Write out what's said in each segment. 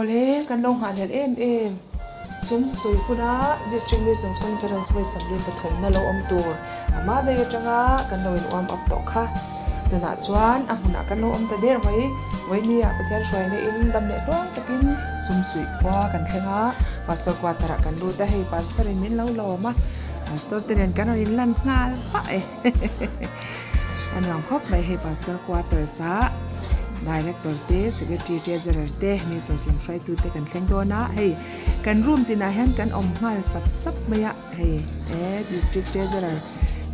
Ole kan long han em sum sui kuna district business conference voi sabli pathom na lo om tur ama de atanga kan lo in om up to kha tuna chuan amuna kan lo om ta der mai voinia pathian shoi ne in dam le ro takin sum sui kwa kan thlenga pastor kwa tara kan lu ta hei pastor in min lo ma pastor ten kan in lan ngal pa an ram khop mai hei pastor kwa tar sa director te secretary treasurer te missions lam frai tu te kan thleng do na hei kan room tina hen kan om ngal sap maya hei district treasurer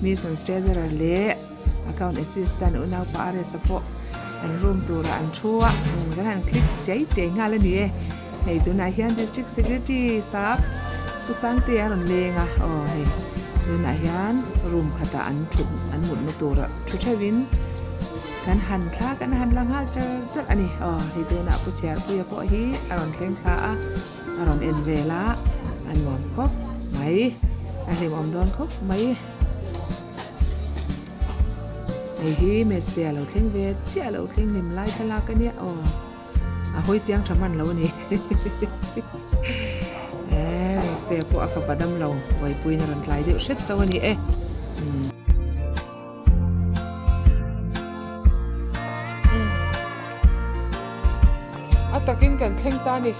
missions treasurer le account assistant unau pa are sapo an room tura an thua kan han click chei ngal ani hei tu na hian district secretary sap kusang te aron lenga hei tu na hian room khata an thun an mun na tura thu thawin kan han thla kan han lang ha chal ani hi tu na pu chair pu ya ko hi aron thleng thla aron en vela an mom khop mai a hlim om don khop mai hi meste alo thleng ve chi alo thleng nim lai thala ka ni a hoi chiang thaman lo ni meste ko afa padam lo wai puin ron tlai de shet chawani takin kan thleng ta ni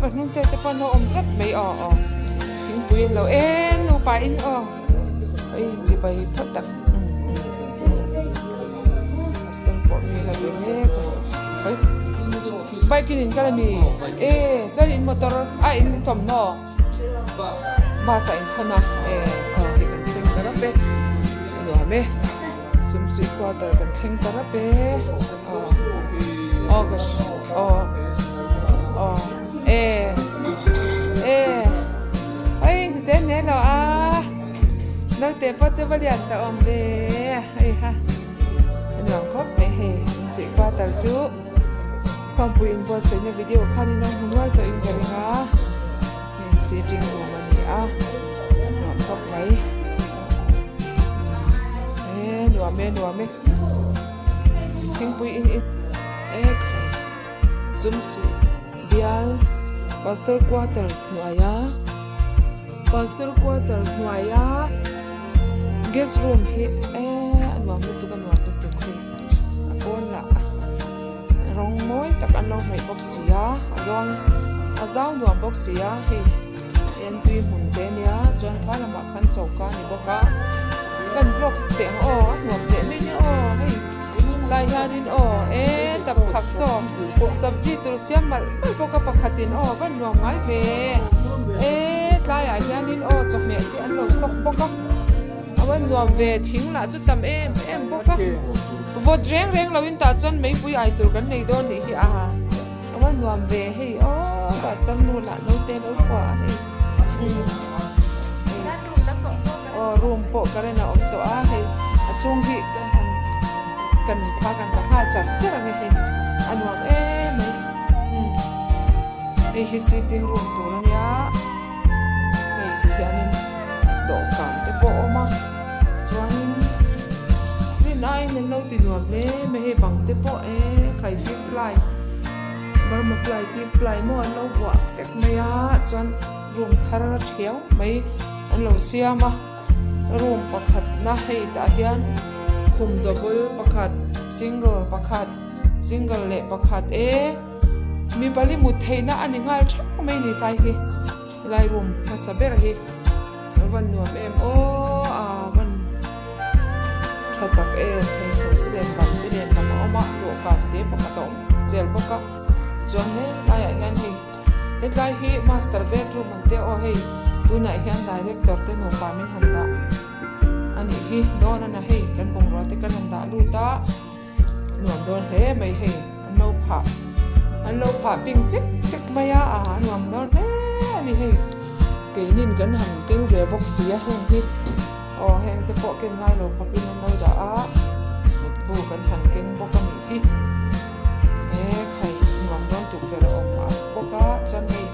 panung te pan no om chat mai thing puin lo no pa in ai chi bai phat tak astan po mi la be me ai bai kin in kala mi chal in motor in tom no bus in khana hi kan thleng ta ra pe no me sum si kwa ta kan thleng ta ra pe August ai thế này là nó tiền phát cho vật ta om de ai ha nó khóc mẹ hè xin chị qua tàu chú không phụ in vô xem video khăn nó muốn nói tới in cái nga mình sẽ trình của mình nó khóc mấy nua mẹ chính phụ in zoom bial pastor quarters nuaya guest room hi anwam tu khi apon la rong moi tak an lo mai boxia azong nuam boxia hi en tui hun te nia chuan khala ma khan chauka ni boka kan block te nuam te me ni hei lai hanin tập chak so sabji tur siam mal ko ka pakhatin ban nuam ngai ve tlai a hianin chok me ti an lo stock boka awan nuam ve thing la chu tam em boka vot reng lawin ta chon mei pui ai tur kan nei don ni hi awan nuam ve hei pastor nu la no te no kwa hei room po karena om to hei achung hi kan tha kan ha char ni he anwam mai hi sitting room to nia hianin do kan te po ma chuanin ni nai nen lo ti nuam le me he bang te po khai ti plai bar ma plai ti plai mo an lo wa fek maya chuan room thar thiau mai an lo siama room pakhat na hei ta hian khum double pakhat single le pakhat mi pali mu theina ani ngal thak mai ni tai hi lai room pasaber hi van nuam van thatak hei thosilen ban tilen lama oma lo ka te pakatom chel boka chuan he lai hian hi lai hi master bedroom ante hei tuna hian director te no pamin handa ani hi don ana hei kan bong ro te kan handa lu ta nuam don he mai hei an lo pha ping chek maya nuam don he ani hei ke nin kan han king ve box sia heng hi heng te po ke ngai lo papin no da bu kan han king bok ani hi khai nuam don tu ve ro ma boka chan hei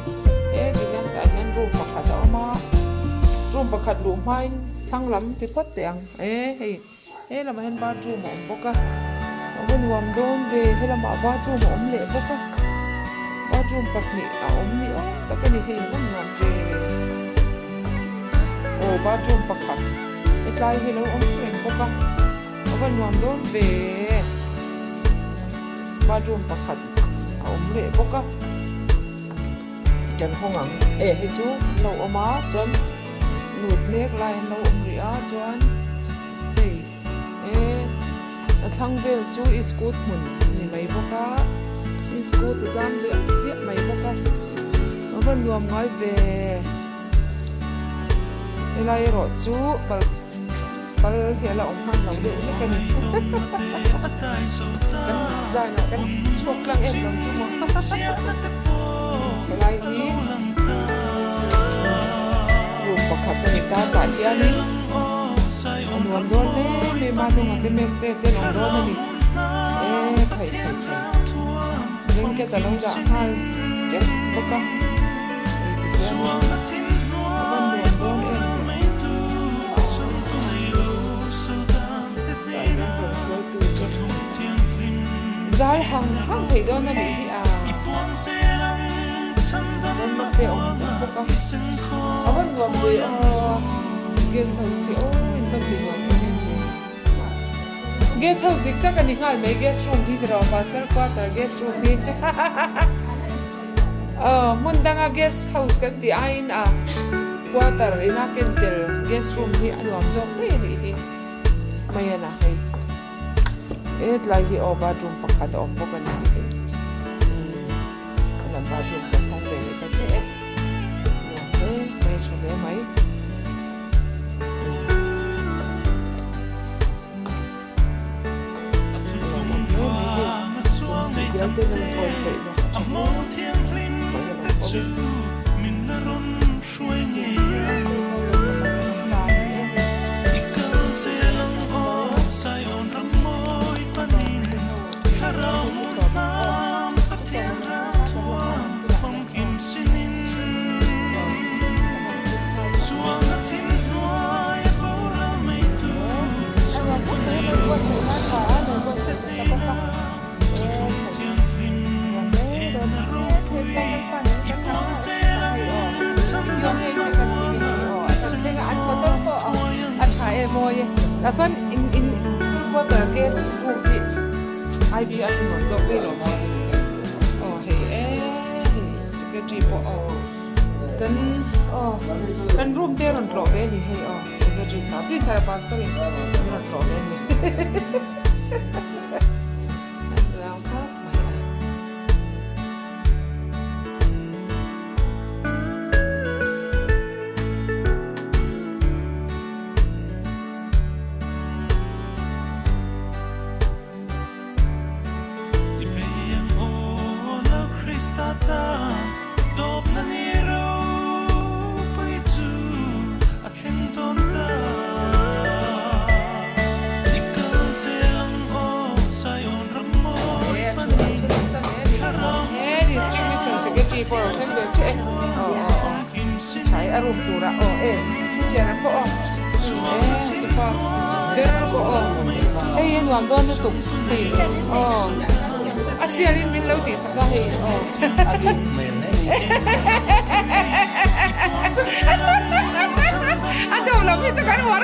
di yan ta yan room pakhat room pakhat lu mai thang lam ti phat teang hei la ma hen bathroom om boka nuam don ve he la ma bathroom om le boka bedroom pakni a omni o takani hei wan nuam ve o bedroom pakhat itlai hello om reng poka wan nuam don ve bedroom pakhat a om le poka kan hongang he chu lo oma chon nut mek lai lo om ria chuan hei thang vel chu iskut mun ni mai boka iskut zam de dia mai boka awan nuam ngai ve elai ro chu pal hela om man lo de ni kan zai na kan chok lang em lam chu mo elai ni ru pakhat ni ta ta dia ni nuam don me ma dong ate me ste te long don ni khai ring ke talong da hal ke boka zal hang thei don ani hi a don ma te om boka awan nuam ve guest house si in ba ti guest house dikta kan ningal mai guest room hi dra master quarter guest room hi mundanga guest house kan ti ain a quarter ina kentel guest room hi anuam jong ni hi maya na hai et lai hi o bathroom pakhat om po kan ni kan bathroom ka thong le ka che mai chole mai yang tên là thôi sẽ là mình là run suy nghĩ that's one in for the guest room I be at home so we lo hey secretary po kan room there on floor be ni hey secretary sa tin thara pastor ni on floor be ni for thing de che chai arum tura che na ko pa ver ko en nuam don nu tu asiarin min lo ti sa ka adin men ne ado lo mi cha kan war